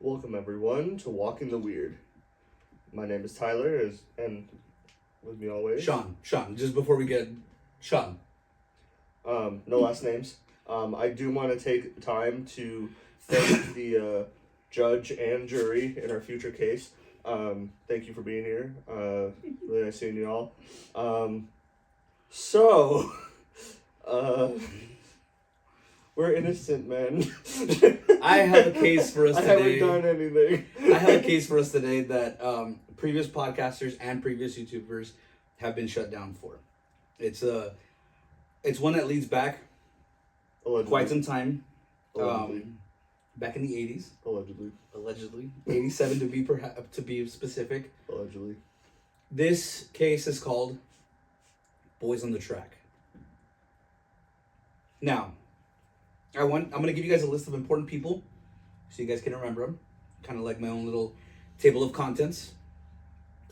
Welcome everyone to Walking the Weird. My name is Tyler, and with me always Sean. Just before we get Sean. No last names. I do want to take time to thank the judge and jury in our future case. Thank you for being here. Really nice seeing you all. So, we're innocent men. I have a case for us I today. haven't done anything. I have a case for us today that previous podcasters and previous YouTubers have been shut down for. It's one that leads back Allegedly. quite some time. Allegedly. Back in the 80s. Allegedly. 87 to be specific. Allegedly. This case is called Boys on the Track. Now, I'm going to give you guys a list of important people so you guys can remember them. Kind of like my own little table of contents.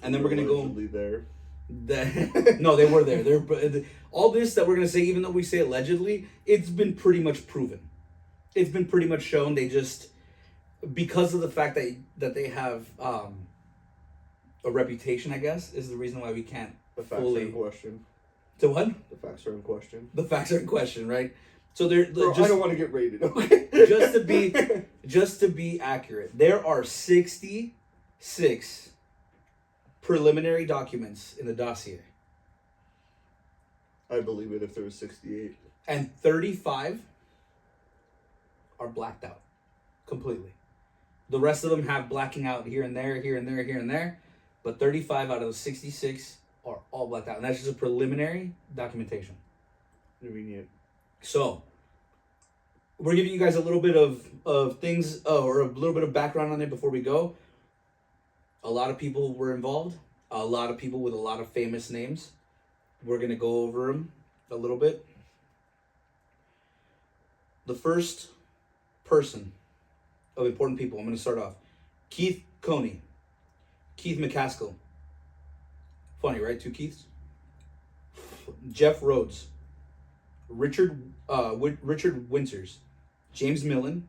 And then we're going to go... Allegedly there. No, they were there. All this that we're going to say, even though we say allegedly, it's been pretty much proven. It's been pretty much shown. They just... Because of the fact that they have a reputation, I guess, is the reason why we can't The facts fully... are in question. To what? The facts are in question. The facts are in question, right? So they're Bro, just... I don't want to get rated, okay? just to be accurate, there are 66 preliminary documents in the dossier, I believe it if there was 68. and 35 are blacked out completely. The rest of them have blacking out here and there, here and there, here and there, but 35 out of those 66 are all blacked out, and that's just a preliminary documentation. Convenient. So, we're giving you guys a little bit of things, or a little bit of background on it before we go. A lot of people were involved. A lot of people with a lot of famous names. We're going to go over them a little bit. The first person of important people, I'm going to start off. Keith Coney. Keith McCaskill. Funny, right? Two Keiths. Jeff Rhodes. Richard Winters, James Millen,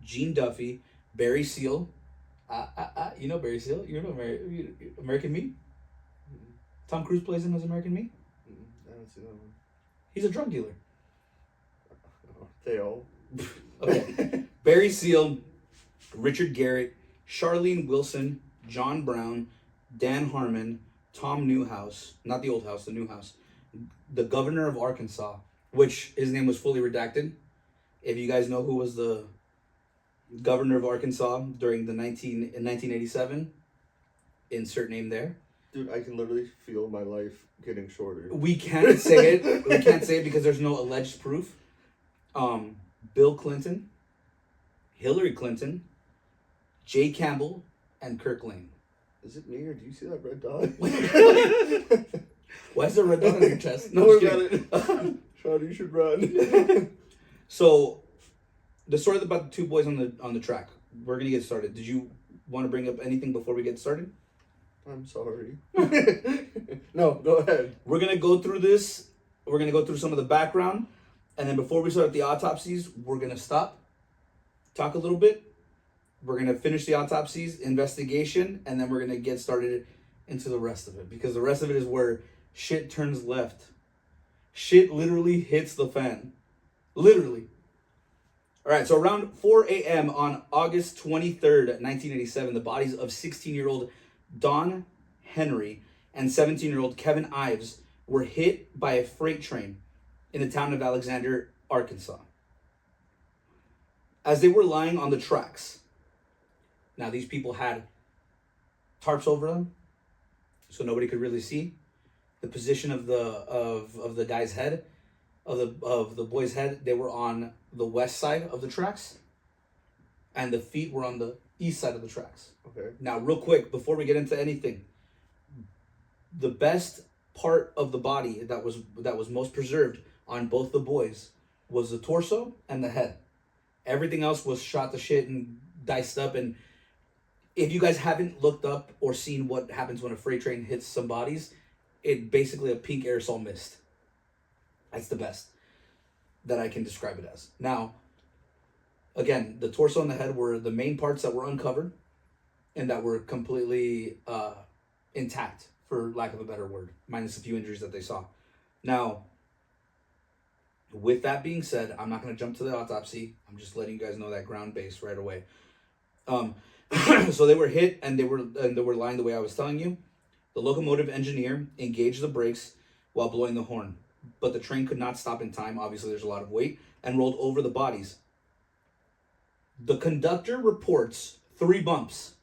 Gene Duffy, Barry Seal. You know Barry Seal? You know American Me? Tom Cruise plays him as American Me. I haven't seen that one. He's a drug dealer. They all. Okay. Barry Seal, Richard Garrett, Charlene Wilson, John Brown, Dan Harmon, Tom Newhouse, not the old house, the new house, the governor of Arkansas, which his name was fully redacted. If you guys know who was the governor of Arkansas during in 1987, insert name there. Dude, I can literally feel my life getting shorter. We can't say it. We can't say it because there's no alleged proof. Bill Clinton, Hillary Clinton, Jay Campbell, and Kirk Lane. Is it me or do you see that red dot? Why is there a red dot on your chest? No, just worry about it. Sean, you should run. So, the story about the two boys on the track. We're gonna get started. Did you want to bring up anything before we get started? I'm sorry. No, go ahead. We're gonna go through this. We're gonna go through some of the background, and then before we start the autopsies, we're gonna stop, talk a little bit. We're gonna finish the autopsies, investigation, and then we're gonna get started into the rest of it, because the rest of it is where shit turns left. Shit literally hits the fan. Literally. All right, so around 4 a.m. on August 23rd, 1987, the bodies of 16-year-old Don Henry and 17-year-old Kevin Ives were hit by a freight train in the town of Alexander, Arkansas. As they were lying on the tracks. Now, these people had tarps over them, so nobody could really see the position of the guy's head, of the boy's head. They were on the west side of the tracks, and the feet were on the east side of the tracks. Okay. Now, real quick, before we get into anything, the best part of the body that was most preserved on both the boys was the torso and the head. Everything else was shot to shit and diced up. And if you guys haven't looked up or seen what happens when a freight train hits some bodies, it's basically a pink aerosol mist. That's the best that I can describe it as. Now, Again, the torso and the head were the main parts that were uncovered and that were completely intact, for lack of a better word, minus a few injuries that they saw. Now, with that being said, I'm not going to jump to the autopsy. I'm just letting you guys know that ground base right away. So they were hit and they were lying the way I was telling you. The locomotive engineer engaged the brakes while blowing the horn, but the train could not stop in time. Obviously, there's a lot of weight, and rolled over the bodies. The conductor reports 3 bumps.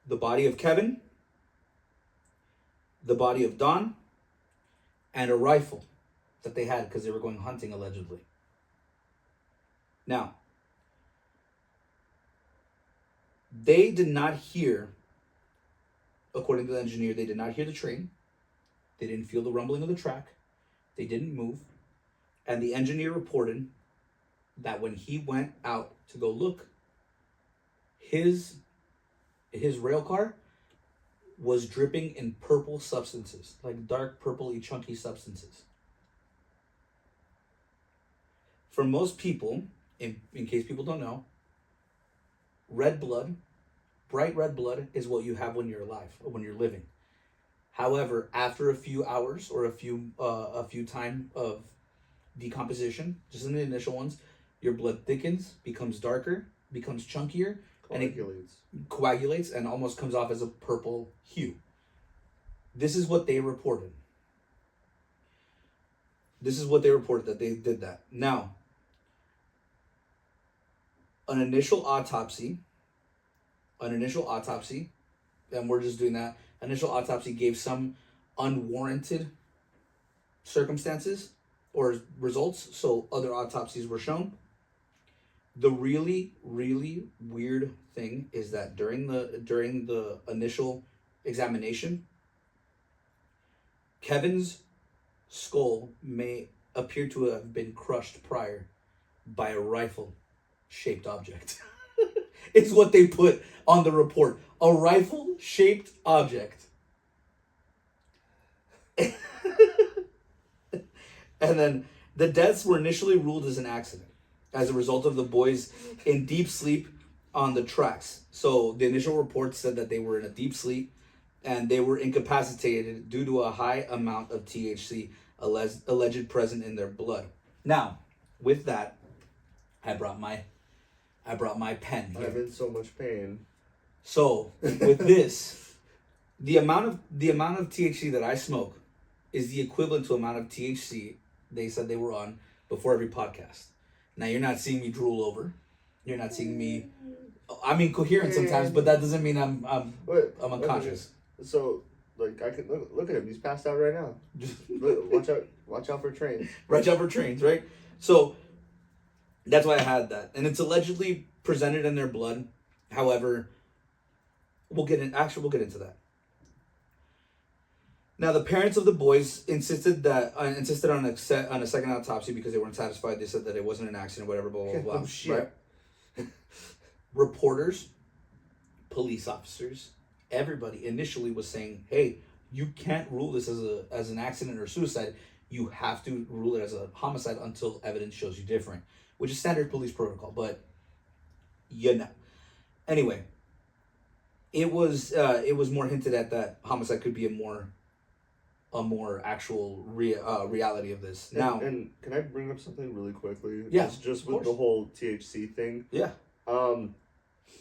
The body of Kevin, the body of Don, and a rifle that they had because they were going hunting, allegedly. Now, they did not hear, according to the engineer, they did not hear the train. They didn't feel the rumbling of the track. They didn't move. And the engineer reported that when he went out to go look, his rail car was dripping in purple substances, like dark purpley chunky substances. For most people, in case people don't know, red blood, bright red blood, is what you have when you're alive or when you're living. However, after a few hours or a few time of decomposition, just in the initial ones, your blood thickens, becomes darker, becomes chunkier, and it coagulates and almost comes off as a purple hue. This is what they reported. That they did that. Now, an initial autopsy, and we're just doing that. Initial autopsy gave some unwarranted circumstances or results, so other autopsies were shown. The really, really weird thing is that during the initial examination, Kevin's skull may appear to have been crushed prior by a rifle-shaped object. It's what they put on the report. A rifle-shaped object. And then the deaths were initially ruled as an accident as a result of the boys in deep sleep on the tracks. So the initial report said that they were in a deep sleep and they were incapacitated due to a high amount of THC alleged present in their blood. Now, with that, I brought my pen here. I'm in so much pain. So with this, the amount of THC that I smoke is the equivalent to amount of THC they said they were on before every podcast. Now, you're not seeing me drool over. You're not seeing me. I'm incoherent sometimes, but that doesn't mean I'm unconscious. So, like, I can look at him. He's passed out right now. Look, watch out for trains. Watch out for trains, right? So that's why I had that, and it's allegedly presented in their blood. However, we'll get into that. Now, the parents of the boys insisted on a second autopsy because they weren't satisfied. They said that it wasn't an accident, whatever, blah, blah, blah. Oh, shit. Right? Reporters, police officers, everybody initially was saying, hey, you can't rule this as an accident or suicide. You have to rule it as a homicide until evidence shows you different, which is standard police protocol, but Anyway, it was more hinted at that homicide could be a more actual reality of this. Now, and can I bring up something really quickly? Yeah, just with the whole THC thing. Yeah.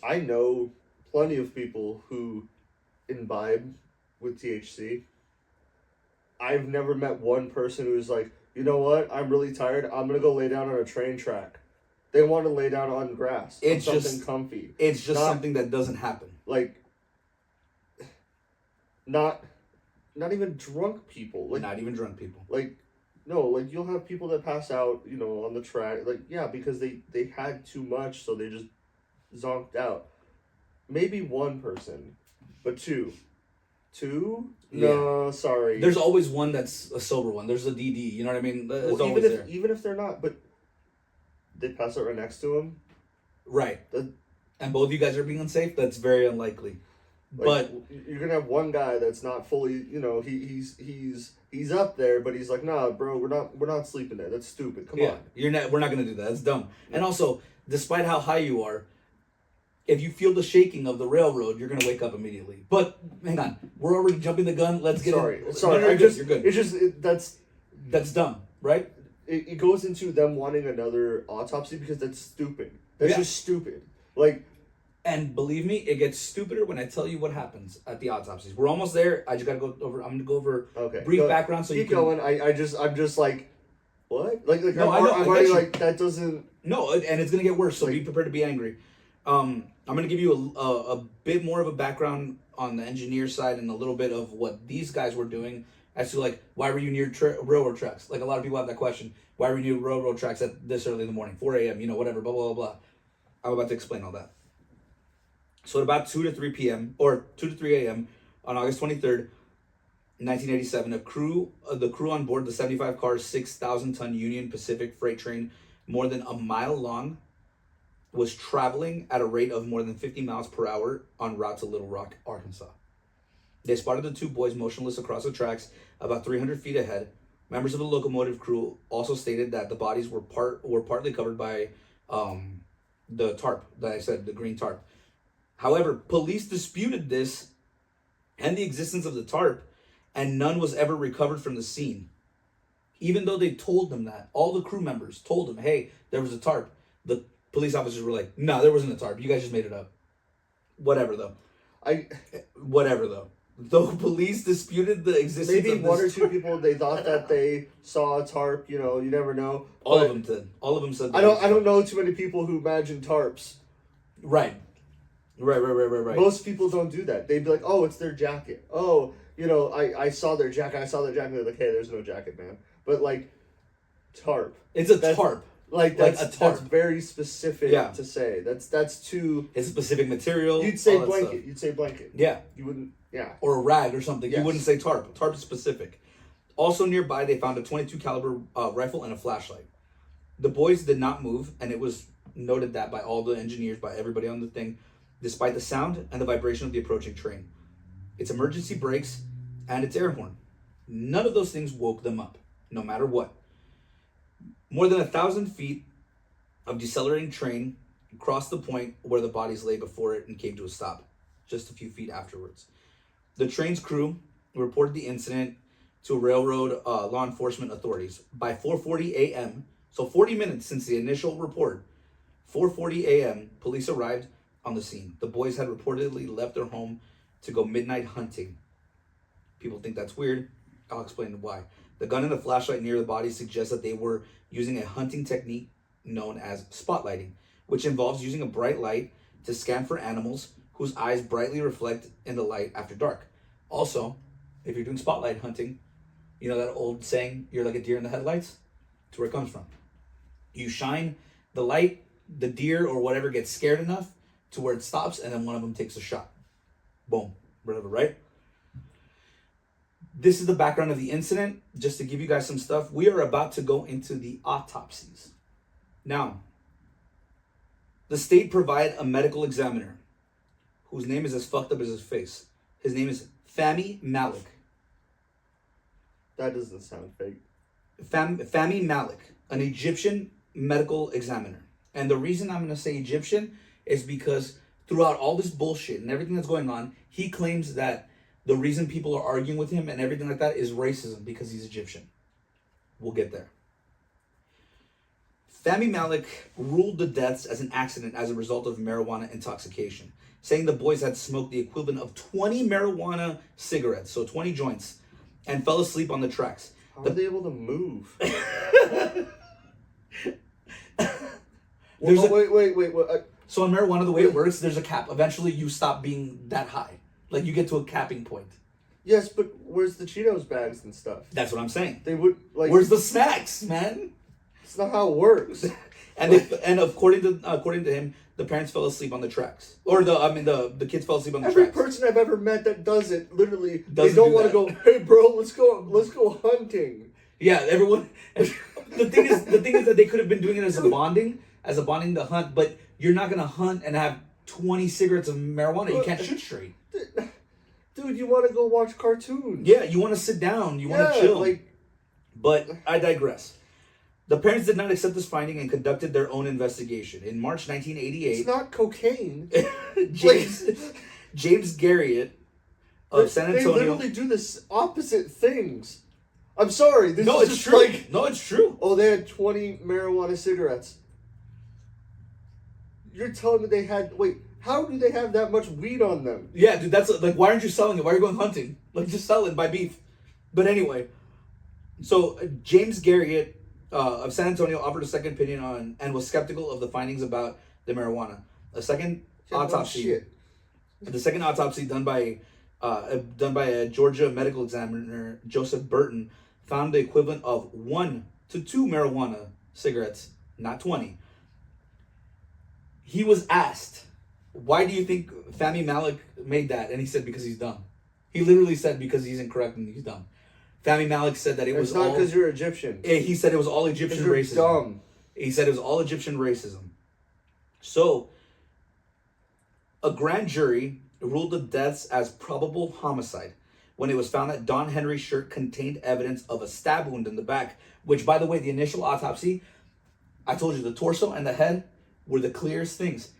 I know plenty of people who imbibe with THC. I've never met one person who's like, you know what? I'm really tired. I'm gonna go lay down on a train track. They want to lay down on grass. It's something just comfy. It's just something that doesn't happen. Like, not even drunk people. Like, not even drunk people. Like, no, like you'll have people that pass out, on the track. Like, yeah, because they had too much, so they just zonked out. Maybe one person, but two. Two? No, sorry. There's always one that's a sober one. There's a DD. You know what I mean? Even if they're not, but they pass out right next to him. Right. And both of you guys are being unsafe. That's very unlikely. Like, but you're gonna have one guy that's not fully, he's he's up there, but he's like, nah, bro, we're not sleeping there. That's stupid. Come on. We're not gonna do that. That's dumb. And also, despite how high you are, if you feel the shaking of the railroad, you're gonna wake up immediately. But hang on, we're already jumping the gun. Let's get Sorry. No, you're good. You're good. It's just That's dumb, right? it goes into them wanting another autopsy because that's stupid. That's just stupid. Like, and believe me, it gets stupider when I tell you what happens at the autopsies. We're almost there. I just gotta go over. I'm gonna go over brief background so you keep can going. I'm just like, what? Like no, I'm already you. like that doesn't. No, and it's gonna get worse. So be prepared to be angry. I'm gonna give you a bit more of a background on the engineer side and a little bit of what these guys were doing as to like why were you near railroad tracks? Like a lot of people have that question. Why were you near railroad tracks at this early in the morning, 4 a.m. Whatever, blah blah blah blah. I'm about to explain all that. So at about 2 to 3 p.m. or 2 to 3 a.m. on August 23rd, 1987, the crew on board the 75-car, 6,000-ton Union Pacific freight train, more than a mile long, was traveling at a rate of more than 50 miles per hour en route to Little Rock, Arkansas. They spotted the two boys motionless across the tracks about 300 feet ahead. Members of the locomotive crew also stated that the bodies were partly covered by the tarp that I said, the green tarp. However, police disputed this and the existence of the tarp, and none was ever recovered from the scene. Even though they told them that, all the crew members told them, hey, there was a tarp. The police officers were like, no, there wasn't a tarp. You guys just made it up. Whatever, though. Though police disputed the existence maybe of one or two people, they thought that they saw a tarp. You never know. All of them did. All of them said. I don't know too many people who imagine tarps. Right. Most people don't do that. They'd be like, oh, it's their jacket. Oh, I saw their jacket. They're like, hey, there's no jacket, man. But like, tarp. It's a tarp. Like that's a tarp. That's very specific to say. That's too. It's a specific material. You'd say blanket. You'd say blanket. Yeah. You wouldn't. Yeah. Or a rag or something. Yes. You wouldn't say tarp. Tarp is specific. Also nearby, they found a .22 caliber rifle and a flashlight. The boys did not move, and it was noted that by all the engineers, by everybody on the thing, despite the sound and the vibration of the approaching train, its emergency brakes, and its air horn. None of those things woke them up, no matter what. More than 1,000 feet of decelerating train crossed the point where the bodies lay before it and came to a stop, just a few feet afterwards. The train's crew reported the incident to railroad law enforcement authorities. By 4:40 a.m., so 40 minutes since the initial report, 4:40 a.m., police arrived on the scene. The boys had reportedly left their home to go midnight hunting. People think that's weird. I'll explain why. The gun and the flashlight near the body suggest that they were using a hunting technique known as spotlighting, which involves using a bright light to scan for animals whose eyes brightly reflect in the light after dark. Also, if you're doing spotlight hunting, you know that old saying, you're like a deer in the headlights? That's where it comes from. You shine the light, the deer or whatever gets scared enough to where it stops, and then one of them takes a shot. Boom. Whatever, right? This is the background of the incident. Just to give you guys some stuff, we are about to go into the autopsies. Now, the state provided a medical examiner whose name is as fucked up as his face. His name is Fahmy Malik. That doesn't sound fake. Fahmy Malik, an Egyptian medical examiner. And the reason I'm going to say Egyptian is because throughout all this bullshit and everything that's going on, he claims that the reason people are arguing with him and everything like that is racism because he's Egyptian. We'll get there. Fahmy Malik ruled the deaths as an accident as a result of marijuana intoxication, saying the boys had smoked the equivalent of 20 marijuana cigarettes, so 20 joints, and fell asleep on the tracks. How are they able to move? Wait. So in marijuana, the way it works, there's a cap. Eventually, you stop being that high. Like, you get to a capping point. Yes, but where's the Cheetos bags and stuff? That's what I'm saying. They would like. Where's the snacks, man? It's not how it works. and according to him, the parents fell asleep on the tracks, or the kids fell asleep on the Every tracks. Every person I've ever met that does it, literally, Doesn't they don't do want to go. Hey, bro, let's go hunting. Yeah, everyone. The thing is that they could have been doing it as a bonding to hunt, but you're not gonna hunt and have 20 cigarettes of marijuana. You can't shoot straight. Dude, you want to go watch cartoons? Yeah, you want to sit down, you want to chill. Like, but I digress. The parents did not accept this finding and conducted their own investigation. In March 1988, it's not cocaine. James Garriott of San Antonio. They literally do this opposite things. I'm sorry. This No, is it's just true. like, No, it's true. oh, they had 20 marijuana cigarettes. You're telling me they had... Wait, how do they have that much weed on them? Yeah, dude, that's like, why aren't you selling it? Why are you going hunting? Like, just sell it, buy beef. But anyway, so James Garriott of San Antonio offered a second opinion on and was skeptical of the findings about the marijuana. A second autopsy. Shit. The second autopsy done by a Georgia medical examiner, Joseph Burton, found the equivalent of 1 to 2 marijuana cigarettes, not 20. He was asked, why do you think Fahmy Malik made that? And he said, because he's dumb. He literally said, because he's incorrect and he's dumb. Fahmy Malik said that it was not because you're Egyptian. He said it was all Egyptian you're racism. Dumb. He said it was all Egyptian racism. So, a grand jury ruled the deaths as probable homicide when it was found that Don Henry's shirt contained evidence of a stab wound in the back, which, by the way, the initial autopsy, I told you the torso and the head were the clearest things.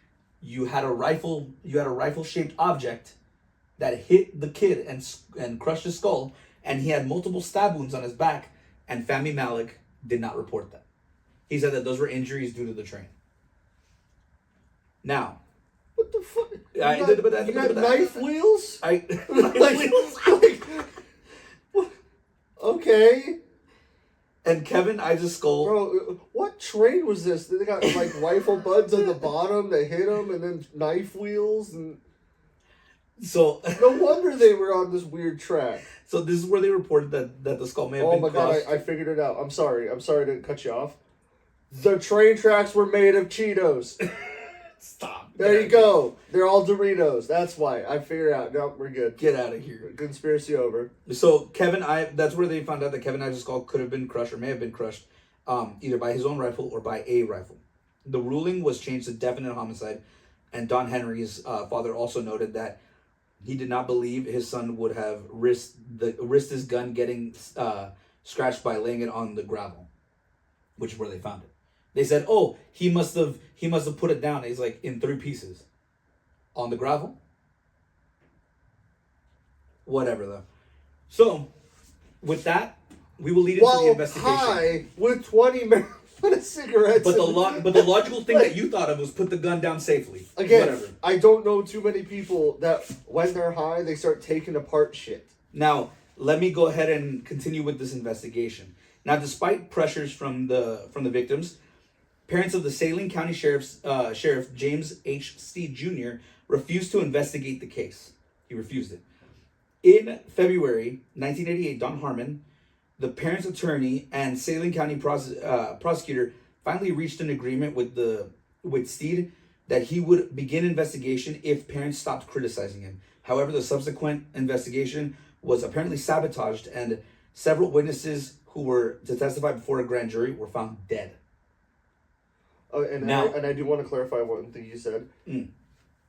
You had a rifle-shaped object that hit the kid and crushed his skull, and he had multiple stab wounds on his back, and Fahmy Malik did not report that. He said that those were injuries due to the train. Now, what the fuck? You got knife wheels? Okay. And Kevin Isaskol. Bro, what train was this? They got like rifle buds on the bottom that hit them, and then knife wheels, and so no wonder they were on this weird track. So this is where they reported that the skull may have been crushed. Oh my god, I figured it out. I'm sorry to cut you off. The train tracks were made of Cheetos. Stop. There you go. They're all Doritos. That's why. I figured out. No, we're good. Get out of here. Conspiracy over. So that's where they found out that Kevin Isaac's skull could have been crushed or may have been crushed either by his own rifle or by a rifle. The ruling was changed to definite homicide, and Don Henry's father also noted that he did not believe his son would have risked his gun getting scratched by laying it on the gravel, which is where they found it. They said, "Oh, he must have put it down." It's like in 3 pieces, on the gravel. Whatever though. So, with that, we will lead into the investigation. High with 20 marijuana cigarettes. But the logical thing that you thought of was put the gun down safely. Again, whatever. I don't know too many people that when they're high they start taking apart shit. Now, let me go ahead and continue with this investigation. Now, despite pressures from the victims, parents of the Saline County Sheriff James H. Steed Jr. refused to investigate the case. He refused it. In February 1988, Don Harmon, the parents' attorney, and Saline County prosecutor finally reached an agreement with Steed that he would begin investigation if parents stopped criticizing him. However, the subsequent investigation was apparently sabotaged, and several witnesses who were to testify before a grand jury were found dead. And I do want to clarify one thing you said.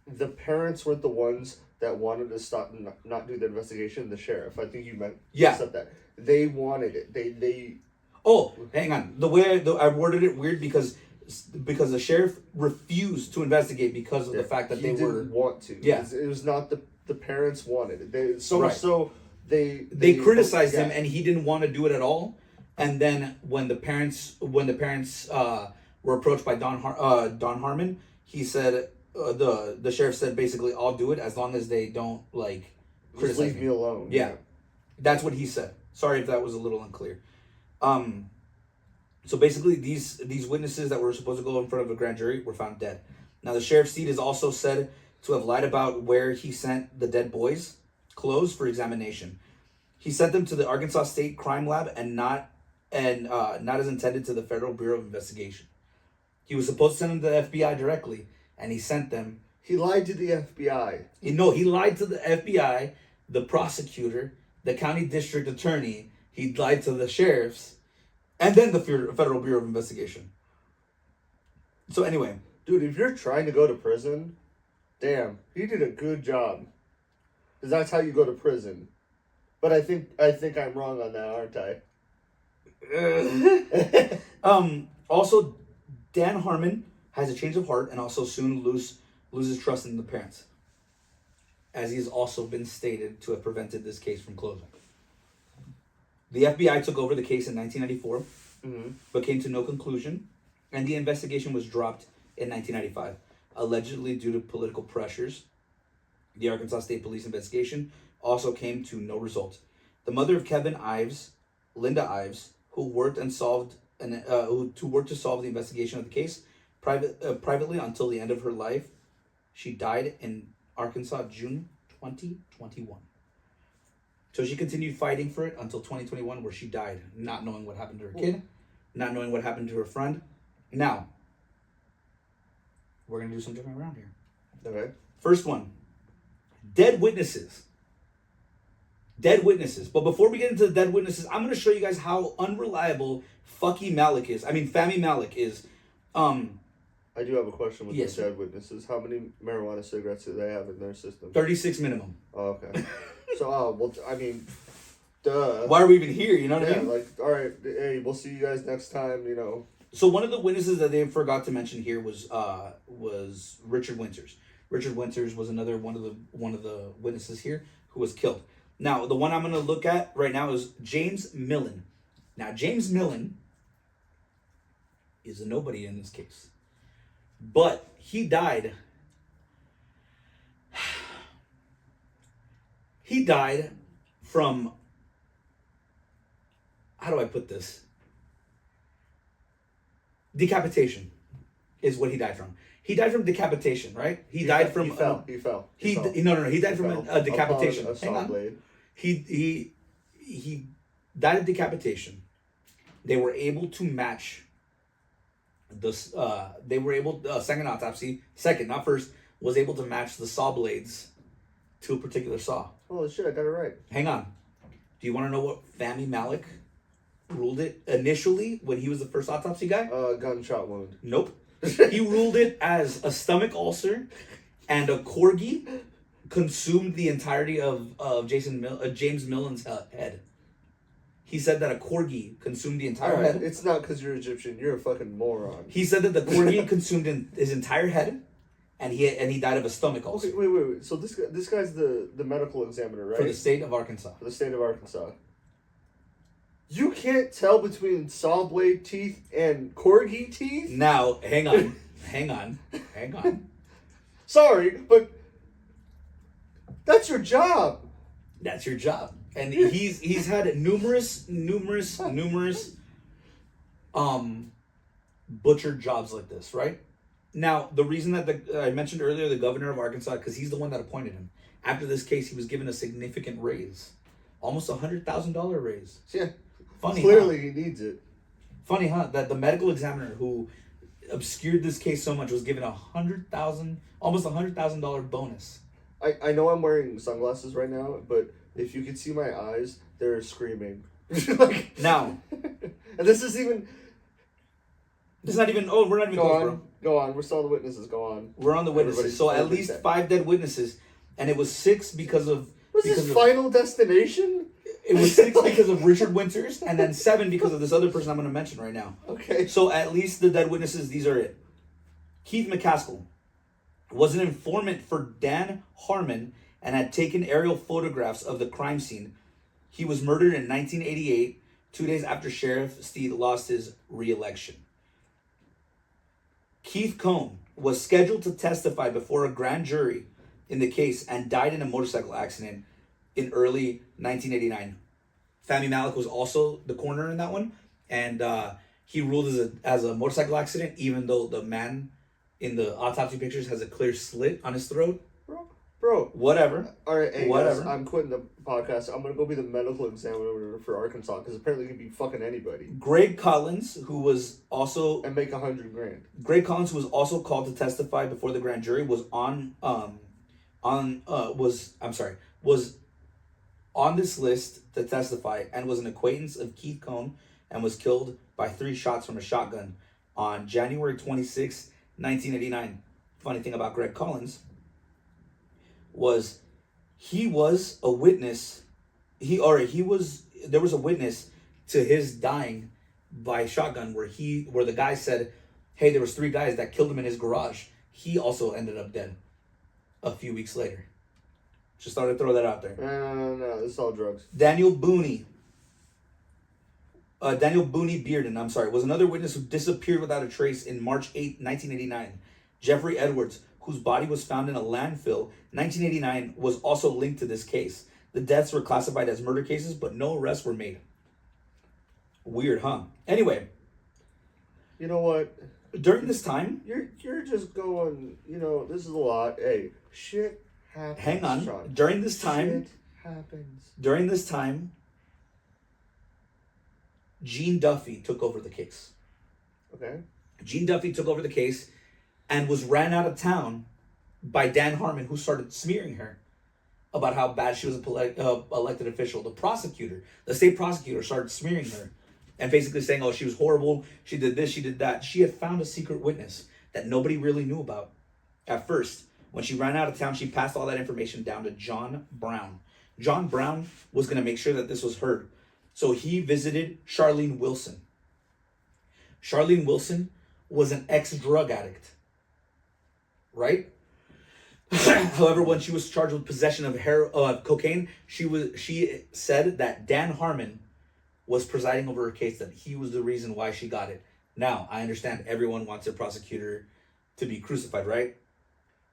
The parents weren't the ones that wanted to stop and not do the investigation. The sheriff, I think you meant said that they wanted it. They. Oh, hang on. The way I worded it weird because the sheriff refused to investigate because of the fact that they didn't want to. Yeah, it was not the parents wanted it. They criticized him and he didn't want to do it at all. And then when the parents were approached by Don Harmon, he said the sheriff said basically, "I'll do it as long as they don't just leave me alone." Yeah, that's what he said. Sorry if that was a little unclear. So basically, these witnesses that were supposed to go in front of a grand jury were found dead. Now, the sheriff's seat is also said to have lied about where he sent the dead boys' clothes for examination. He sent them to the Arkansas State Crime Lab and not as intended to the Federal Bureau of Investigation. He was supposed to send them to the FBI directly, and he sent them. He lied to the FBI. He lied to the FBI, the prosecutor, the county district attorney. He lied to the sheriffs, and then the Federal Bureau of Investigation. So anyway. Dude, if you're trying to go to prison, damn, he did a good job. because that's how you go to prison. But I think I'm wrong on that, aren't I? Also, Dan Harmon has a change of heart and also soon loses trust in the parents, as he has also been stated to have prevented this case from closing. The FBI took over the case in 1994, but came to no conclusion, and the investigation was dropped in 1995, allegedly due to political pressures. The Arkansas State Police investigation also came to no result. The mother of Kevin Ives, Linda Ives, who worked to solve the investigation of the case privately until the end of her life, she died in Arkansas June 2021. So she continued fighting for it until 2021, where she died, not knowing what happened to her kid, not knowing what happened to her friend. Now, we're going to do some jumping around here. Okay. First one, dead witnesses. Dead witnesses. But before we get into the dead witnesses, I'm going to show you guys how unreliable Fahmy Malik is. Fahmy Malik is. I do have a question with Yes, the dead witnesses. How many marijuana cigarettes do they have in their system? 36 minimum. Oh, okay. So, duh. Why are we even here? You know what I mean? Like, all right, hey, we'll see you guys next time, you know. So one of the witnesses that they forgot to mention here was Richard Winters. Richard Winters was another one of the witnesses here who was killed. Now, the one I'm going to look at right now is James Millen. Now, James Millen is a nobody in this case. But he died. He died from, how do I put this? Decapitation is what he died from. He died from decapitation, right? He died from. He fell. No. He died from a decapitation. A saw blade. He died of decapitation. They were able to match this. They were able. Second autopsy, not first, was able to match the saw blades to a particular saw. Oh shit! I got it right. Hang on. Do you want to know what Fahmy Malik ruled it initially when he was the first autopsy guy? Gunshot wound. Nope. He ruled it as a stomach ulcer, and a corgi consumed the entirety of James Millen's head. He said that a corgi consumed the entire head. It's not because you're Egyptian. You're a fucking moron. He said that the corgi consumed his entire head, and he died of a stomach ulcer. Okay, wait. So this guy's the medical examiner, right? For the state of Arkansas. For the state of Arkansas. You can't tell between saw blade teeth and corgi teeth? Now, hang on. Sorry, but that's your job. That's your job. And he's had numerous butchered jobs like this, right? Now, the reason that I mentioned earlier, the governor of Arkansas, because he's the one that appointed him. After this case, he was given a significant raise. Almost $100,000 raise. Yeah. Funny, Clearly, he needs it. Funny, huh? That the medical examiner who obscured this case so much was given almost $100,000 bonus. I know I'm wearing sunglasses right now, but if you could see my eyes, they're screaming. Like, now, and this is even. It's not even. Oh, we're not even close, bro. Go on. We're still on the witnesses. Go on. We're on the witnesses. So at least 5 dead witnesses, and it was 6 because of. Was this Final Destination? It was 6 because of Richard Winters, and then 7 because of this other person I'm going to mention right now. Okay. So at least the dead witnesses, these are it. Keith McCaskill was an informant for Dan Harmon and had taken aerial photographs of the crime scene. He was murdered in 1988, 2 days after Sheriff Steed lost his re-election. Keith Cohn was scheduled to testify before a grand jury in the case and died in a motorcycle accident in early 1989. Fahmy Malik was also the coroner in that one, and he ruled as a motorcycle accident, even though the man in the autopsy pictures has a clear slit on his throat. Bro. Whatever. All right, hey whatever. Guys, I'm quitting the podcast. I'm gonna go be the medical examiner for Arkansas because apparently it can be fucking anybody. Greg Collins, who was also and make $100,000. Greg Collins, who was also called to testify before the grand jury, was on this list to testify and was an acquaintance of Keith Cohn and was killed by 3 shots from a shotgun on January 26, 1989. Funny thing about Greg Collins was he was a witness. There was a witness to his dying by shotgun where the guy said, hey, there was 3 guys that killed him in his garage. He also ended up dead a few weeks later. Just thought I'd throw that out there. No, this is all drugs. Daniel Booney Bearden, was another witness who disappeared without a trace in March 8, 1989. Jeffrey Edwards, whose body was found in a landfill in 1989, was also linked to this case. The deaths were classified as murder cases, but no arrests were made. Weird, huh? Anyway. You know what? During this time... You're just going, this is a lot. Hey, shit happens. Hang on. Sean. During this time... Shit happens. During this time... Gene Duffy took over the case. Okay. Gene Duffy took over the case and was ran out of town by Dan Harmon, who started smearing her about how bad she was a elected official. The state prosecutor started smearing her and basically saying, oh, she was horrible, she did this, she did that. She had found a secret witness that nobody really knew about at first. When she ran out of town, she passed all that information down to John Brown. John Brown was going to make sure that this was heard. So he visited Charlene Wilson. Charlene Wilson was an ex-drug addict, right? However, when she was charged with possession of cocaine, she said that Dan Harmon was presiding over her case, that he was the reason why she got it. Now, I understand everyone wants their prosecutor to be crucified, right?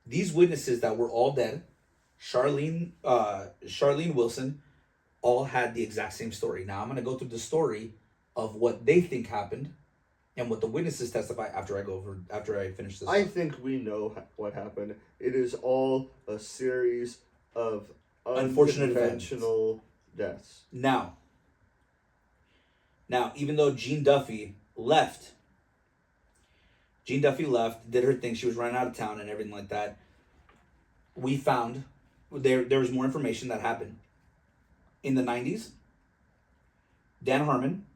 These witnesses that were all dead, Charlene Wilson, all had the exact same story. Now I'm going to go through the story of what they think happened and what the witnesses testify after I finish this. I think we know what happened. It is all a series of unfortunate unconventional deaths. Now, even though Gene Duffy left, did her thing, she was running out of town and everything like that, we found there was more information that happened. In the 90s, Dan Harmon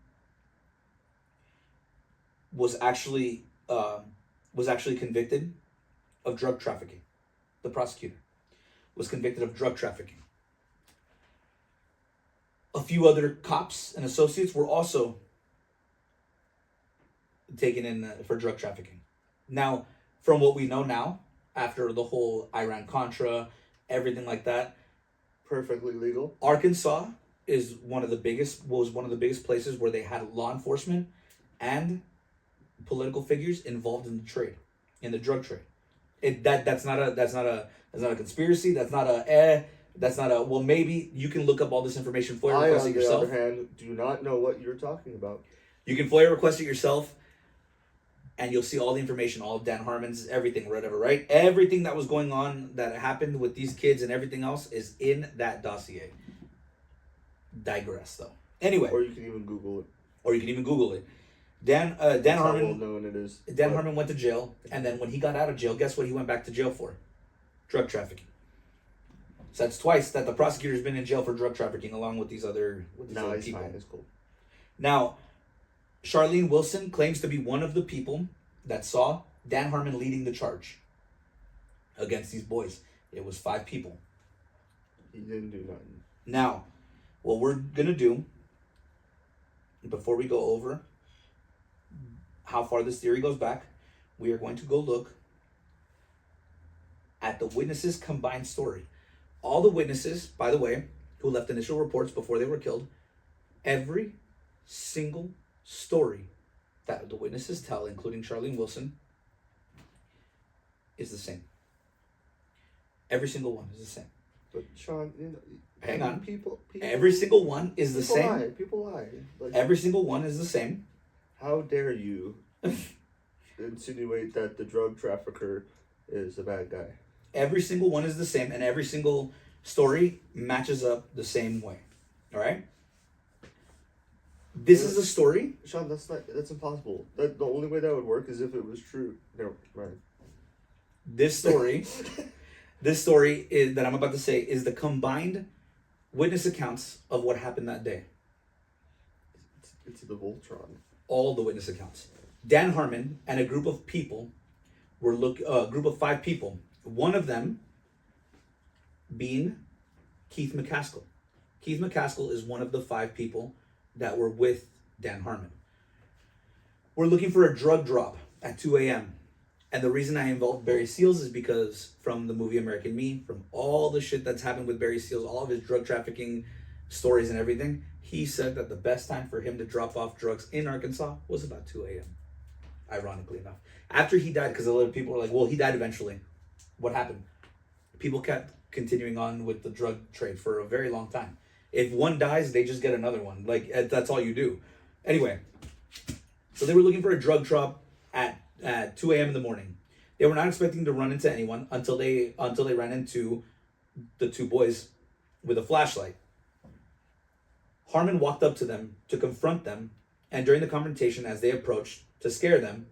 was actually convicted of drug trafficking. The prosecutor was convicted of drug trafficking. A few other cops and associates were also taken in for drug trafficking. Now, from what we know now, after the whole Iran-Contra, everything like that, perfectly legal. Arkansas was one of the biggest places where they had law enforcement and political figures involved in the drug trade. That's not a conspiracy. That's not a well, maybe you can look up all this information, FOIA request it yourself. On the other hand, do not know what you're talking about. You can FOIA request it yourself, and you'll see all the information, all of Dan Harmon's, everything, whatever, right? Everything that was going on, that happened with these kids and everything else is in that dossier. Digress, though. Anyway. Or you can even Google it. Dan That's Harmon. how well known it is. Dan Harmon went to jail, and then when he got out of jail, guess what he went back to jail for? Drug trafficking. So that's twice that the prosecutor's been in jail for drug trafficking, along with these other people. Fine. It's cool. Now, Charlene Wilson claims to be one of the people that saw Dan Harmon leading the charge against these boys. It was 5 people. He didn't do nothing. Now, what we're going to do, before we go over how far this theory goes back, we are going to go look at the witnesses' combined story. All the witnesses, by the way, who left initial reports before they were killed, every single story that the witnesses tell, including Charlene Wilson, is the same. Every single one is the same. But Sean, hang on. People every single one is the same. People lie. Every single one is the same. How dare you insinuate that the drug trafficker is a bad guy? Every single one is the same, and every single story matches up the same way. All right? This is a story. Sean, that's impossible. The only way that would work is if it was true. Never mind. This story is that I'm about to say is the combined witness accounts of what happened that day. It's the Voltron. All the witness accounts. Dan Harmon and a group of people a group of 5 people. One of them being Keith McCaskill. Keith McCaskill is one of the 5 people that were with Dan Harmon. We're looking for a drug drop at 2 a.m. And the reason I involved Barry Seals is because from the movie American Me, from all the shit that's happened with Barry Seals, all of his drug trafficking stories and everything, he said that the best time for him to drop off drugs in Arkansas was about 2 a.m. Ironically enough. After he died, because a lot of people were like, well, he died eventually. What happened? People kept continuing on with the drug trade for a very long time. If one dies, they just get another one. Like, that's all you do. Anyway, so they were looking for a drug drop at 2 a.m. in the morning. They were not expecting to run into anyone until they ran into the 2 boys with a flashlight. Harmon walked up to them to confront them, and during the confrontation, as they approached to scare them,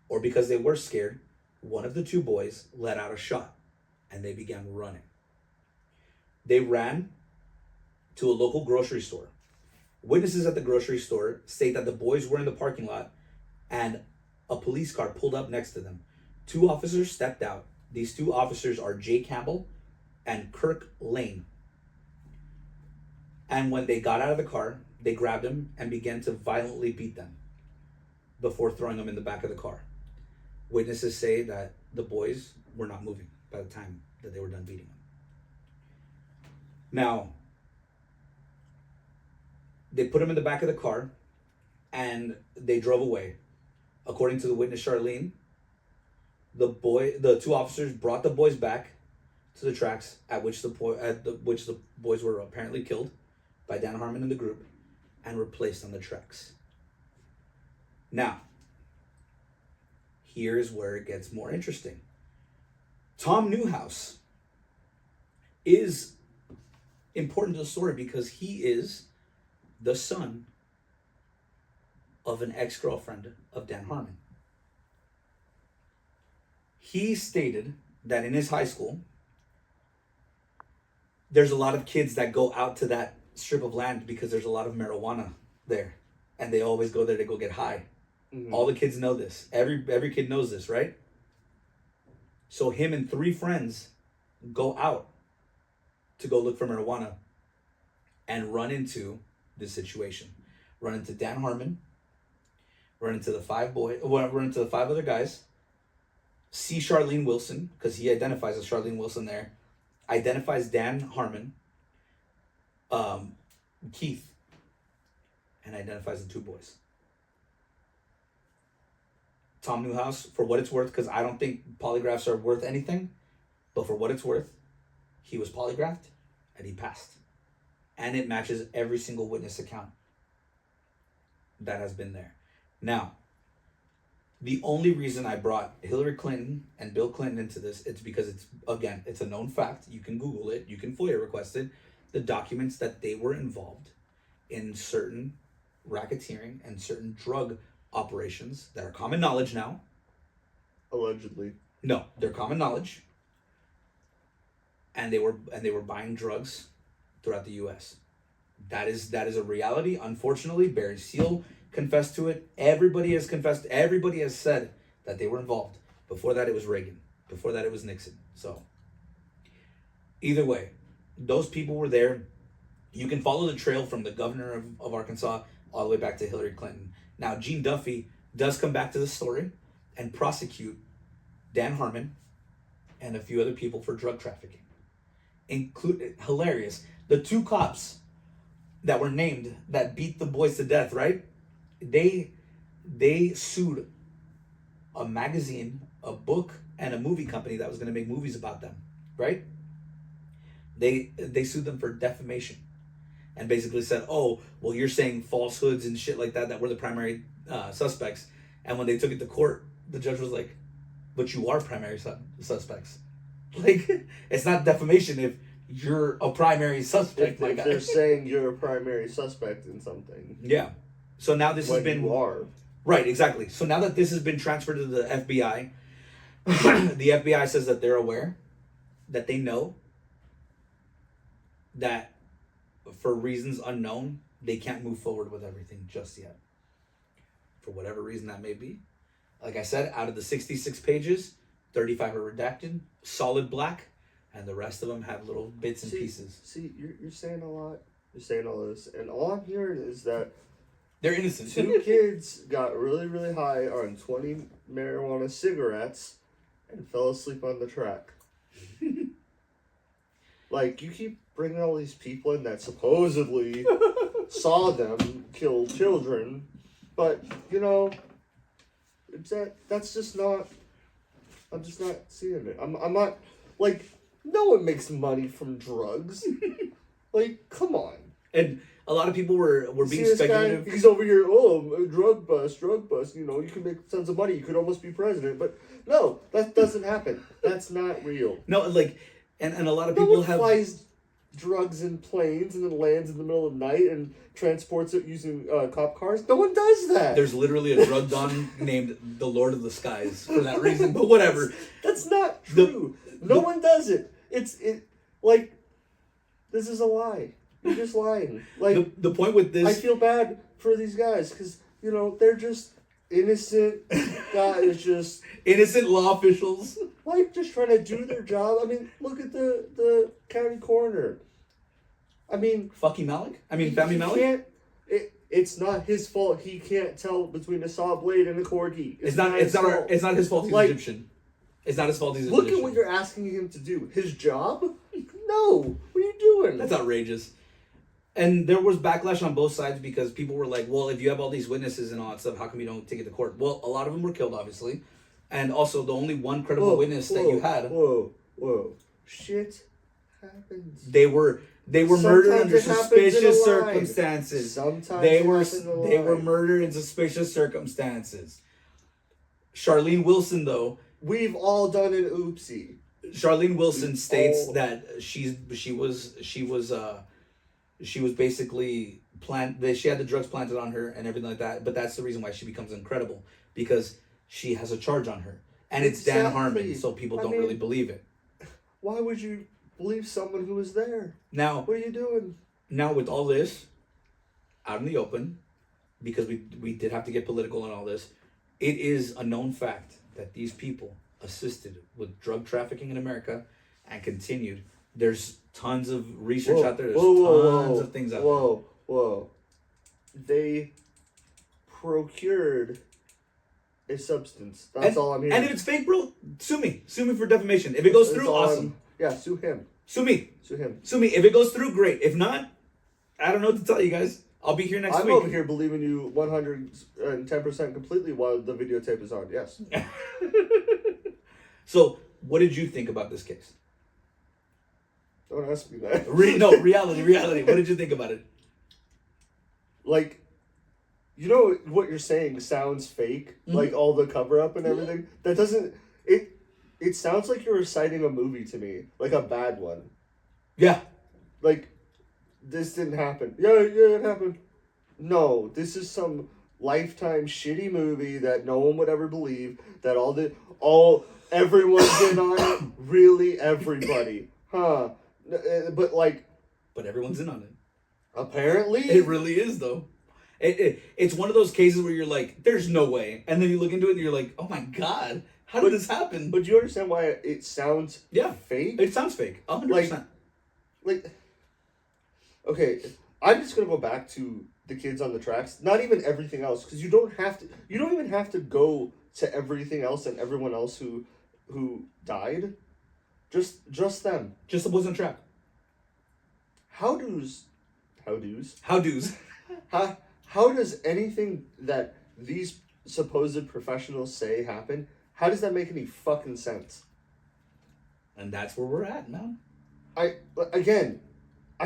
or because they were scared, one of the 2 boys let out a shot, and they began running. They ran to a local grocery store. Witnesses at the grocery store state that the boys were in the parking lot, and a police car pulled up next to them. 2 officers stepped out. These 2 officers are Jay Campbell and Kirk Lane. And when they got out of the car, they grabbed them and began to violently beat them before throwing them in the back of the car. Witnesses say that the boys were not moving by the time that they were done beating them. Now, they put them in the back of the car and they drove away. According to the witness Charlene, the 2 officers brought the boys back to the tracks at which the boys were apparently killed by Dan Harmon and the group, and were placed on the tracks. Now, here's where it gets more interesting. Tom Newhouse is important to the story because he is the son of an ex-girlfriend of Dan Harmon. He stated that in his high school, there's a lot of kids that go out to that strip of land because there's a lot of marijuana there, and they always go there to go get high. Mm-hmm. All the kids know this. Every kid knows this, right? So him and 3 friends go out to go look for marijuana and run into this situation. Run into Dan Harmon, run into the 5 other guys, see Charlene Wilson, because he identifies as Charlene Wilson there, identifies Dan Harmon, Keith, and identifies the 2 boys. Tom Newhouse, for what it's worth, because I don't think polygraphs are worth anything, but for what it's worth, he was polygraphed and he passed. And it matches every single witness account that has been there. Now, the only reason I brought Hillary Clinton and Bill Clinton into this, it's because it's a known fact. You can Google it, you can FOIA request it, the documents that they were involved in certain racketeering and certain drug operations that are common knowledge now. Allegedly. No, they're common knowledge. And they were buying drugs throughout the US. That is a reality. Unfortunately, Barry Seal confessed to it. Everybody has confessed. Everybody has said that they were involved. Before that, it was Reagan. Before that, it was Nixon. So, either way, those people were there. You can follow the trail from the governor of Arkansas all the way back to Hillary Clinton. Now, Gene Duffy does come back to the story and prosecute Dan Harmon and a few other people for drug trafficking. Hilarious. The 2 cops that were named that beat the boys to death, right? They sued a magazine, a book, and a movie company that was going to make movies about them, right? They sued them for defamation and basically said, oh, well, you're saying falsehoods and shit like that were the primary suspects. And when they took it to court, the judge was like, but you are primary suspects. Like, it's not defamation if you're a primary suspect. If they're saying you're a primary suspect in something. Yeah. So now this has been... you are. Right, exactly. So now that this has been transferred to the FBI, the FBI says that they're aware, that they know, that for reasons unknown, they can't move forward with everything just yet. For whatever reason that may be. Like I said, out of the 66 pages, 35 are redacted, solid black, and the rest of them have little bits and pieces. See, you're saying a lot. You're saying all this, and all I'm hearing is that They're innocent. 2 kids got really, really high on 20 marijuana cigarettes and fell asleep on the track. Like, you keep bringing all these people in that supposedly saw them kill children, but, you know, that's just not, I'm just not seeing it. I'm not, like, no one makes money from drugs. Like, come on. And a lot of people were being See this speculative. guy, he's over here, oh, drug bust, you know, you can make tons of money, you could almost be president, but no, that doesn't happen. That's not real. No, like, and a lot of No people one have... flies drugs in planes and then lands in the middle of the night and transports it using cop cars. No one does that. There's literally a drug don named the Lord of the Skies for that reason, but whatever. That's not true. No one does it. Like, this is a lie. You're just lying. Like, The point with this... I feel bad for these guys because, you know, they're just innocent guys, just Innocent law officials. like just trying to do their job. I mean, look at the county coroner. I mean, Fucky Malik? I mean, Fami he Malik? can't. It's not his fault. He can't tell between a saw blade and a corgi. It's not his fault he's Like, Egyptian. It's not his fault he's Look Egyptian. at what you're asking him to do. His job? No. What are you doing? That's outrageous. And there was backlash on both sides because people were like, well, if you have all these witnesses and all that stuff, how come you don't take it to court? Well, a lot of them were killed, obviously. And also, the only one credible witness that you had... Whoa. Shit happens. They were Sometimes murdered under it happens in suspicious a line. circumstances. Sometimes they it were happens in a they were line. murdered in suspicious circumstances. Charlene Wilson, though, We've all done an oopsie. Charlene Wilson states all- that she was basically she had the drugs planted on her and everything like that. But that's the reason why she becomes incredible, because she has a charge on her, and it's Dan Exactly. Harmon, so people don't really believe it. Why would you believe someone who was there? Now, What are you doing? Now, with all this out in the open, because we did have to get political and all this, it is a known fact that these people assisted with drug trafficking in America and continued. There's tons of research out there. There's tons of things out there. Whoa. They procured a substance. That's all I'm hearing. And if it's fake, bro, sue me. Sue me for defamation. If it goes through, awesome. Yeah, sue him. Sue me. Sue him. Sue me. If it goes through, great. If not, I don't know what to tell you guys. I'll be here next I'm week. over here believing you 110% completely while the videotape is on. Yes. So, what did you think about this case? Don't ask me that. Reality. What did you think about it? Like, you know what you're saying sounds fake, like all the cover up and everything. That doesn't. It sounds like you're reciting a movie to me, like a bad one. Yeah. Like, this didn't happen. Yeah, it happened. No, this is some Lifetime shitty movie that no one would ever believe. That everyone's in on it. Really, everybody, huh? But like, But everyone's in on it. apparently, It really is, though. It's one of those cases where you're like, there's no way. And then you look into it and you're like, oh my God, how did this happen? But do you understand why it sounds fake? It sounds fake. 100%. Like, okay, I'm just gonna go back to the kids on the tracks. Not even everything else, because you don't even have to go to everything else and everyone else who died. Just them. Just the boys on track. How does how does anything that these supposed professionals say happen? How does that make any fucking sense? And that's where we're at, man. I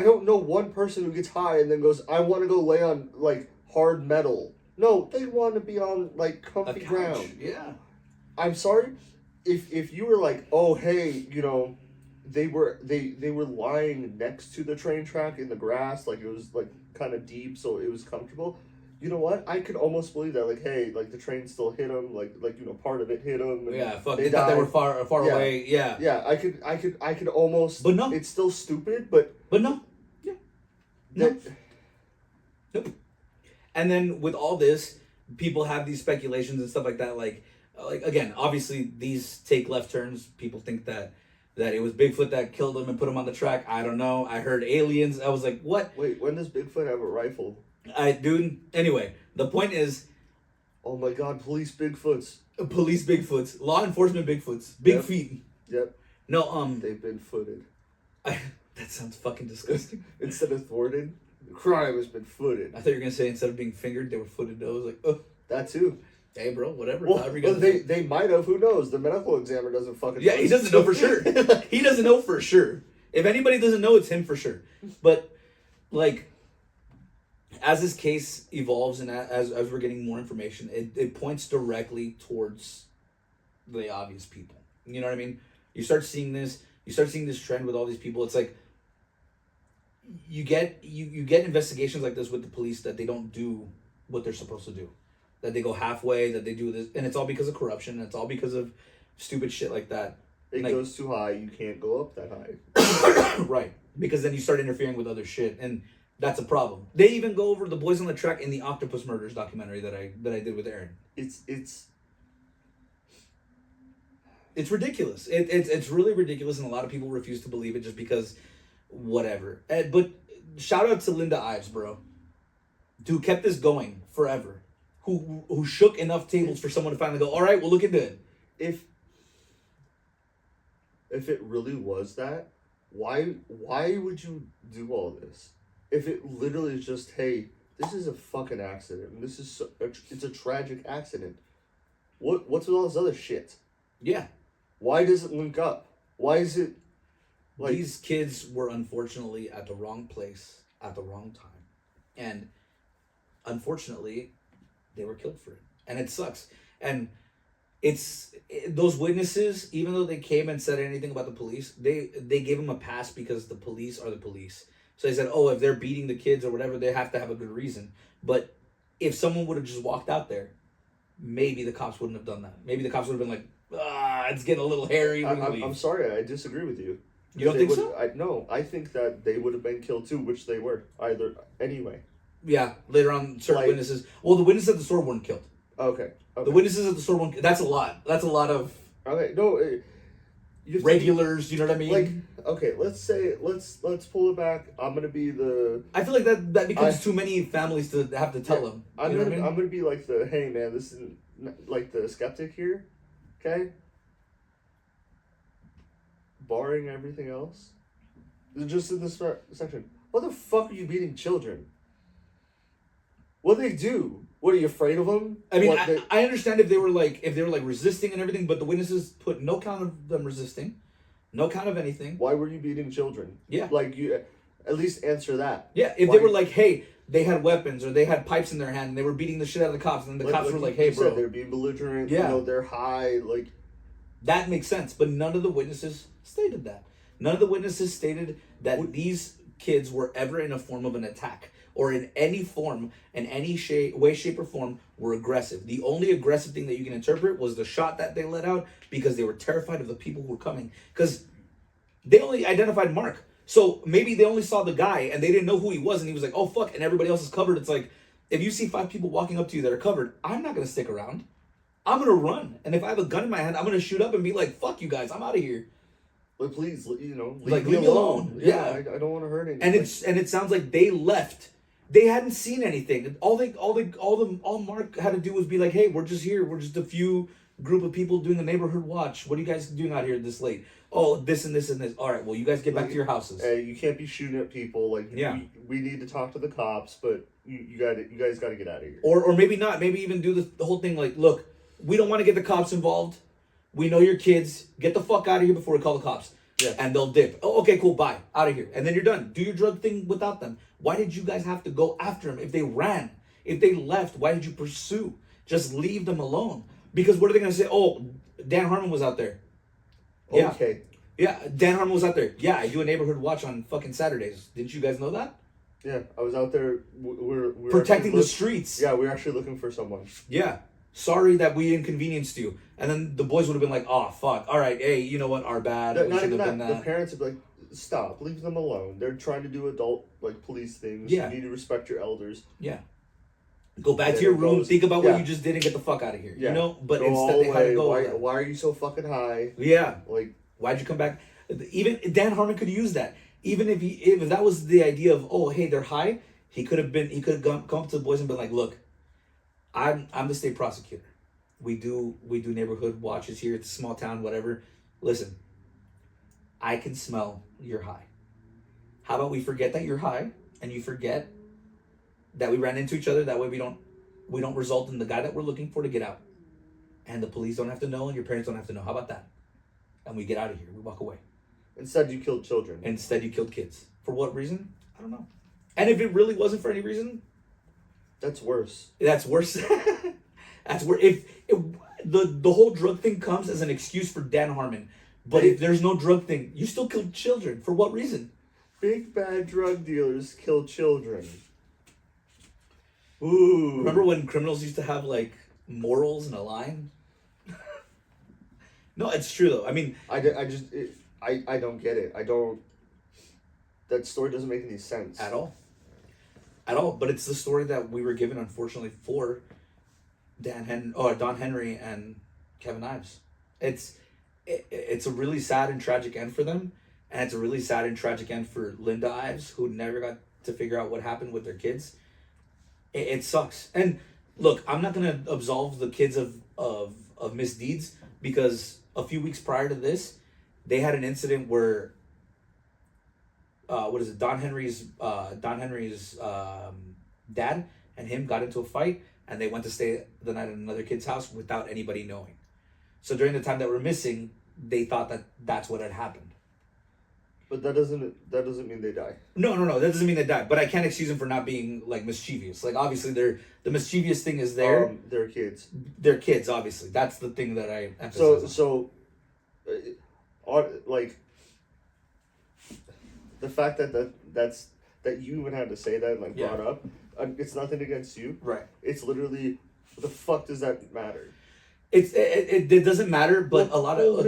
don't know one person who gets high and then goes, I want to go lay on like hard metal. No, they want to be on like comfy ground. Yeah. I'm sorry, if you were like, oh hey, you know, they were lying next to the train track in the grass, like it was like kind of deep, so it was comfortable. You know what? I could almost believe that. Like, hey, like the train still hit them. Like you know, part of it hit them. Yeah, fuck. They thought they were far away. Yeah. Yeah, I could almost. But no. It's still stupid, but no. Yeah. No. Nope. And then with all this, people have these speculations and stuff like that. Like again, obviously these take left turns. People think that that it was Bigfoot that killed him and put him on the track. I don't know. I heard aliens. I was like, what? Wait, when does Bigfoot have a rifle? Dude. Anyway, the point is, Oh my God, police Bigfoots. police Bigfoots, law enforcement Bigfoots, big Yep. feet. Yep, No, they've been footed. that sounds fucking disgusting. Instead of thwarted, the crime has been footed. I thought you were gonna say instead of being fingered, they were footed. I was like, oh, That too. hey, bro, whatever. Well, However you well guys- they might have. Who knows? The medical examiner doesn't fucking. Yeah, he doesn't know for sure. He doesn't know for sure. If anybody doesn't know, it's him for sure. But like, as this case evolves and as we're getting more information, it points directly towards the obvious people. You know what I mean? You start seeing this. You start seeing this trend with all these people. It's like you get investigations like this with the police that they don't do what they're supposed to do. That they go halfway. That they do this, and it's all because of corruption. And it's all because of stupid shit like that. It Like- goes too high. You can't go up that high. Right, because then you start interfering with other shit, and that's a problem. They even go over the boys on the track in the Octopus Murders documentary that I did with Aaron. It's It's ridiculous. It's really ridiculous, and a lot of people refuse to believe it just because, whatever. But shout out to Linda Ives, bro, who kept this going forever. Who shook enough tables for someone to finally go, all right, we'll look into it. if it really was that, why would you do all this? If it literally is just, hey, this is a fucking accident, and this is it's a tragic accident. What's with all this other shit? Yeah. Why does it link up? Why is it like These kids were unfortunately at the wrong place at the wrong time. And unfortunately, they were killed for it. And it sucks. And those witnesses, even though they came and said anything about the police, they gave them a pass because the police are the police. So they said, oh, if they're beating the kids or whatever, they have to have a good reason. But if someone would have just walked out there, maybe the cops wouldn't have done that. Maybe the cops would have been like, it's getting a little hairy. I'm sorry, I disagree with you. You don't They think would- so? No, I think that they would have been killed too, which they were either anyway. Yeah, later on, certain Like- witnesses. Well, the witnesses at the store weren't killed. Okay. The witnesses at the store weren't. That's a lot. That's a lot of Okay. No. You have to- regulars. You know what I mean? Like, okay, let's pull it back. I'm gonna be the. I feel like that becomes too many families to have to tell Yeah, them. I'm You know gonna what I mean? I'm gonna be like the hey man, this is like the skeptic here, okay? Barring everything else, just in this section. What the fuck are you beating children? What do they do? What are you afraid of them? I mean, What, they- I understand if they were like resisting and everything, but the witnesses put no count of them resisting, no count of anything. why were you beating children? Yeah. Like you, at least answer that. Yeah, if Why- they were like, hey, they had weapons or they had pipes in their hand and they were beating the shit out of the cops, and then the cops were like, hey, you said, bro, they're being belligerent. Yeah. You know, they're high. Like, that makes sense. But none of the witnesses stated that. None of the witnesses stated that these kids were ever in a form of an attack or in any form, in any way, shape, or form, were aggressive. The only aggressive thing that you can interpret was the shot that they let out because they were terrified of the people who were coming. Because they only identified Mark. So maybe they only saw the guy and they didn't know who he was, and he was like, oh, fuck, and everybody else is covered. It's like, if you see 5 people walking up to you that are covered, I'm not going to stick around. I'm going to run. And if I have a gun in my hand, I'm going to shoot up and be like, fuck you guys, I'm out of here. but please, you know, Like, leave me alone. Yeah. I don't want to hurt anyone. And it sounds like they left. They hadn't seen anything. All Mark had to do was be like, hey, we're just here. We're just a few group of people doing a neighborhood watch. What are you guys doing out here this late? Oh, this and this and this. All right, well, you guys get back to your houses. You can't be shooting at people. Like, Yeah. we need to talk to the cops, but you guys got to get out of here. Or maybe not. Maybe even do the whole thing like, look, we don't want to get the cops involved. We know your kids. Get the fuck out of here before we call the cops. Yeah. And they'll dip. Oh, okay, cool, bye. Out of here. And then you're done. Do your drug thing without them. Why did you guys have to go after them? If they ran, if they left, why did you pursue? Just leave them alone. Because what are they going to say? Oh, Dan Harmon was out there. Yeah. Okay. Yeah, Dan Harmon was out there. Yeah, I do a neighborhood watch on fucking Saturdays. Didn't you guys know that? Yeah, I was out there. We're Protecting actually the streets. Yeah, we're actually looking for someone. Yeah. Sorry that we inconvenienced you. And then the boys would have been like, oh, fuck. All right, hey, you know what? Our bad. We Not should even have that. been The parents would be like, stop, leave them alone. They're trying to do adult police things. Yeah. You need to respect your elders. Yeah. Go back There to your it room, goes. think about what Yeah. you just did, and get the fuck out of here. Yeah. You know? But Go instead all they had to away. go. Why are you so fucking high? Yeah. Like, Why'd you come back? Even Dan Harmon could use that. Even if that was the idea of, oh hey, they're high, he could have come up to the boys and been like, look, I'm the state prosecutor. We do neighborhood watches here. It's a small town, whatever. Listen, I can smell you're high. How about we forget that you're high and you forget that we ran into each other? That way we don't result in the guy that we're looking for to get out. And the police don't have to know and your parents don't have to know. How about that? And we get out of here. We walk away. Instead, you killed children. Instead, you killed kids. For what reason? I don't know. And if it really wasn't for any reason, that's worse. That's worse. That's where if the whole drug thing comes as an excuse for Dan Harmon. But if there's no drug thing, you still killed children. For what reason? Big bad drug dealers kill children. Ooh. Remember when criminals used to have like morals and a line? No, it's true though. I mean, I don't get it. That story doesn't make any sense. At all. At all. But it's the story that we were given, unfortunately, for Don Henry and Kevin Ives. It's a really sad and tragic end for them. And it's a really sad and tragic end for Linda Ives, who never got to figure out what happened with their kids. It sucks. And look, I'm not going to absolve the kids of misdeeds, because a few weeks prior to this, they had an incident where Don Henry's dad and him got into a fight, and they went to stay the night at another kid's house without anybody knowing. So during the time that we're missing, they thought that that's what had happened. But that doesn't mean they die. No, that doesn't mean they died. But I can't excuse them for not being like mischievous. Like obviously, the mischievous thing is there. They're kids. They're kids, obviously. That's the thing that I emphasize. Like the fact that you even had to say that, like, brought up, it's nothing against you. Right. It's literally, what the fuck does that matter? It doesn't matter, but a lot of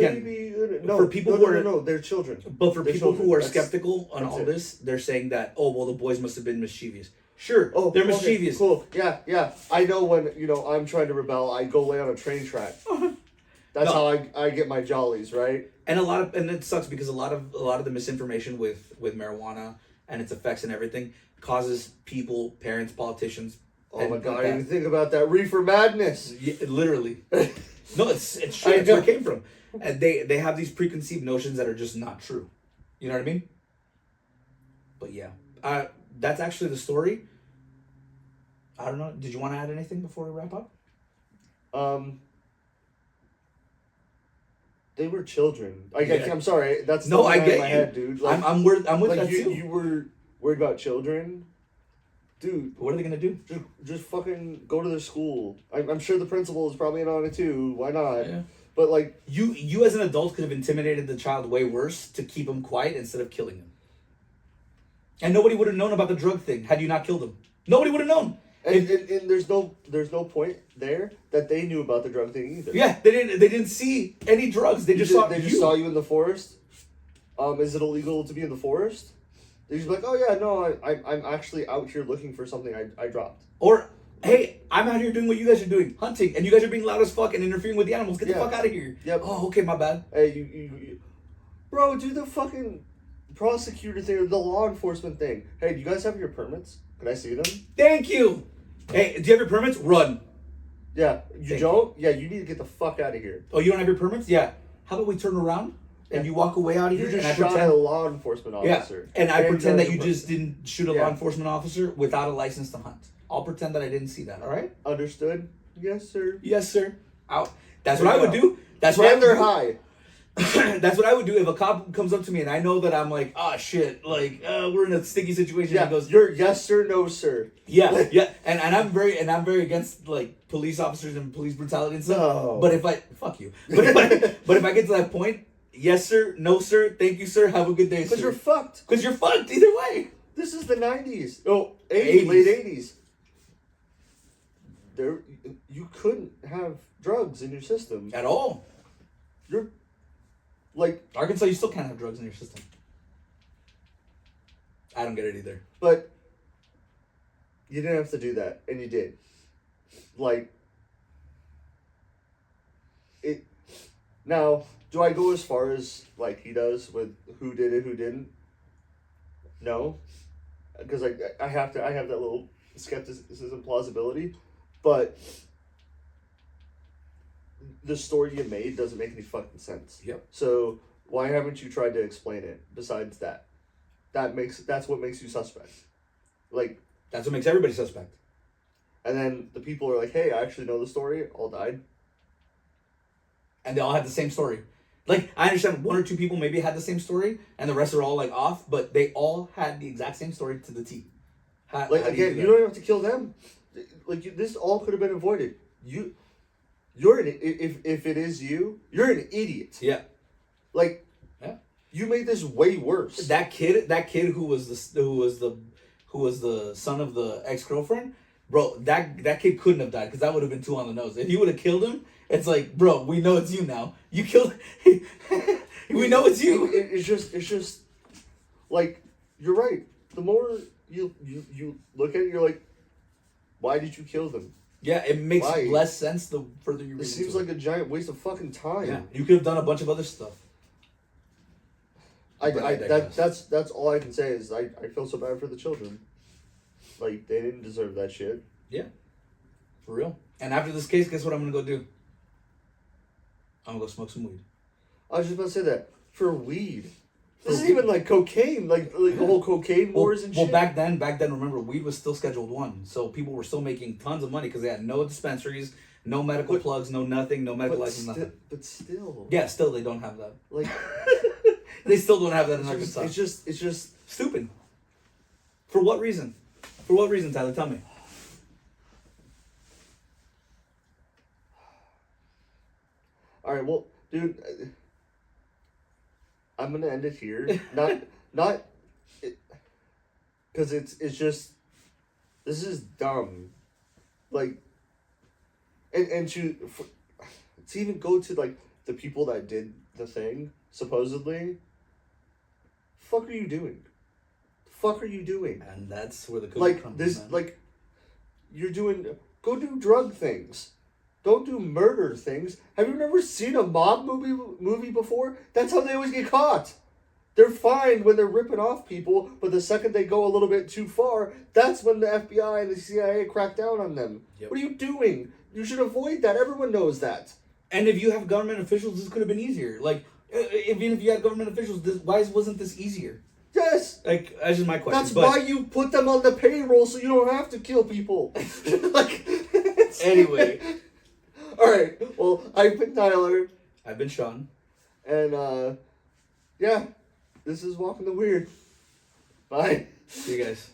for people who are they're children. But for people children. who are skeptical on all this, they're saying that, oh well, the boys must have been mischievous. Sure, they're mischievous. Cool. Yeah. I know when I'm trying to rebel, I go lay on a train track. That's how I get my jollies, right? And it sucks because a lot of the misinformation with marijuana and its effects and everything causes people, parents, politicians. Oh my god! I didn't think about that reefer madness. Yeah, literally. No, it's true. That's where it came from. And they have these preconceived notions that are just not true. You know what I mean? But yeah, that's actually the story. I don't know. Did you want to add anything before we wrap up? They were children. I'm sorry. That's no, I get in my head, dude. Like, I'm with like that too. You were worried about children, dude. What are they gonna do? Just fucking go to their school. I'm sure the principal is probably in on it too. Why not? Yeah. But like you as an adult could have intimidated the child way worse to keep him quiet instead of killing him. And nobody would have known about the drug thing had you not killed him. Nobody would have known. And there's no point there that they knew about the drug thing either. Yeah, they didn't see any drugs. They just saw you in the forest. Is it illegal to be in the forest? They just be like, oh yeah, no, I'm actually out here looking for something I dropped. Or, hey, I'm out here doing what you guys are doing, hunting, and you guys are being loud as fuck and interfering with the animals. Get the fuck out of here. Yep. Oh, okay, my bad. Hey, you bro, do the fucking prosecutor thing or the law enforcement thing. Hey, do you guys have your permits? Can I see them? Thank you. Hey, do you have your permits? Run. Yeah, you don't? Yeah, you need to get the fuck out of here. Oh, you don't have your permits? Yeah. How about we turn around and you walk away out of here? You just shot a law enforcement officer. Yeah, and I pretend that you just didn't shoot a law enforcement officer without a license to hunt. I'll pretend that I didn't see that, all right? Understood? Yes, sir. Yes, sir. Out. That's what I would do. That's what I would do. And they're high. That's what I would do if a cop comes up to me and I know that I'm like, oh shit, like we're in a sticky situation. Yeah, and goes, you're yes sir, no sir. Yeah, and I'm very against like police officers and police brutality and stuff. No. But if I fuck you, but if I get to that point, yes sir, no sir, thank you sir, have a good day, sir. Because you're fucked. Because you're fucked either way. This is the 90s. Oh, 80s. Late 80s. You couldn't have drugs in your system at all. You're like Arkansas, you still can't have drugs in your system. I don't get it either. But you didn't have to do that, and you did. Like it. Now, Do I go as far as like he does with who did it, who didn't? No, because I have to. I have that little skepticism, plausibility, but the story you made doesn't make any fucking sense. Yep. So why haven't you tried to explain it? Besides that, that's what makes you suspect. Like, That's what makes everybody suspect. and then the people are like, "Hey, I actually know the story. All died." And they all had the same story. Like, I understand one or two people maybe had the same story, and the rest are all like off, but they all had the exact same story to the T. Like, again, you don't even have to kill them. Like, this all could have been avoided. You're if it is you, you're an idiot. Yeah. Like, Yeah. you made this way worse. That kid who was the son of the ex-girlfriend, bro, that kid couldn't have died because that would have been too on the nose. If you would have killed him, it's like, bro, we know it's you now. You killed. We know it's you. It's just like, you're right. The more you look at it, you're like, why did you kill them? Yeah, it makes Why? less sense the further you read It seems into like a giant waste of fucking time. Yeah, you could have done a bunch of other stuff. But I digress. That's all I can say is I feel so bad for the children. Like, they didn't deserve that shit. Yeah, for real. And after this case, guess what I'm gonna go do? I'm gonna go smoke some weed. I was just about to say that. For weed. This isn't even like cocaine, like the whole cocaine wars and well, shit. back then, remember, weed was still Scheduled 1, so people were still making tons of money because they had no dispensaries, no medical plugs, no nothing, no medical license, nothing. But still. Yeah, still they don't have that. Like, They still don't have that in it's Arkansas. it's just Stupid. For what reason? For what reason, Tyler? Tell me. all right. Well, dude, I'm gonna end it here. Not, because it's just, this is dumb. Like, and to even go to like the people that did the thing supposedly. Fuck are you doing? Fuck are you doing? And that's where the cookie Like crumbles, this, man. like you're doing. Go do drug things. Don't do murder things. Have you never seen a mob movie before? That's how they always get caught. They're fine when they're ripping off people, but the second they go a little bit too far, that's when the FBI and the CIA crack down on them. Yep. What are you doing? You should avoid that. Everyone knows that. And if you have government officials, this could have been easier. Like, even if you had government officials, why wasn't this easier? Yes. Like, that's just my question. That's why you put them on the payroll so you don't have to kill people. Like, Anyway. All right. Well, I've been Tyler. I've been Sean. And, yeah. This is Walking the Weird. Bye. See you guys.